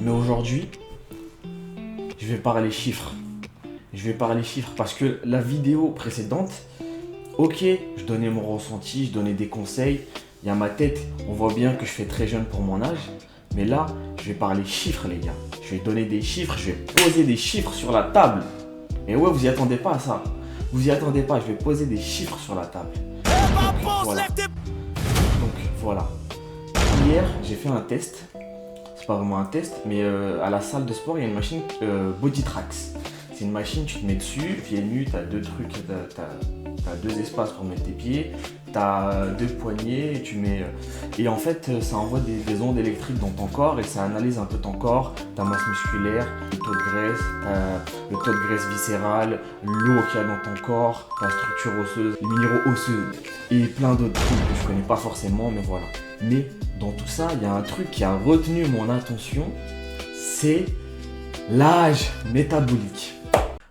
Mais aujourd'hui, je vais parler chiffres. Je vais parler chiffres parce que la vidéo précédente, ok, je donnais mon ressenti, je donnais des conseils. Il y a ma tête, on voit bien que je fais très jeune pour mon âge. Mais là, je vais parler chiffres, les gars. Je vais donner des chiffres, je vais poser des chiffres sur la table. Et ouais, vous y attendez pas à ça. Vous y attendez pas, je vais poser des chiffres sur la table. Donc voilà. Hier, j'ai fait un test. C'est pas vraiment un test, mais à la salle de sport, il y a une machine BodyTrax. C'est une machine, tu te mets dessus, pieds nus, t'as deux trucs, t'as deux espaces pour mettre tes pieds, t'as deux poignets, et tu mets. Et en fait, ça envoie des ondes électriques dans ton corps et ça analyse un peu ton corps, ta masse musculaire, le taux de graisse, le taux de graisse viscérale, l'eau qu'il y a dans ton corps, ta structure osseuse, les minéraux osseux et plein d'autres trucs que je connais pas forcément, mais voilà. Mais dans tout ça, il y a un truc qui a retenu mon attention, c'est l'âge métabolique.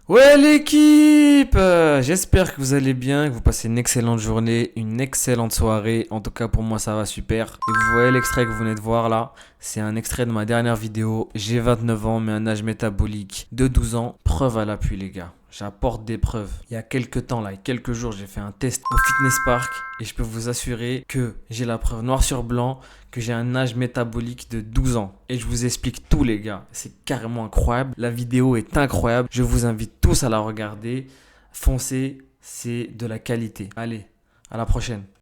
Ouais l'équipe, j'espère que vous allez bien, que vous passez une excellente journée, une excellente soirée. En tout cas pour moi ça va super. Et vous voyez l'extrait que vous venez de voir là, c'est un extrait de ma dernière vidéo. J'ai 29 ans mais un âge métabolique de 12 ans. Preuve à l'appui les gars, j'apporte des preuves. Il y a quelques temps là, quelques jours, j'ai fait un test au Fitness Park. Et je peux vous assurer que j'ai la preuve noir sur blanc que j'ai un âge métabolique de 12 ans. Et je vous explique tout les gars, c'est carrément incroyable. La vidéo est incroyable, je vous invite tous à la regarder. Foncez, c'est de la qualité. Allez, à la prochaine.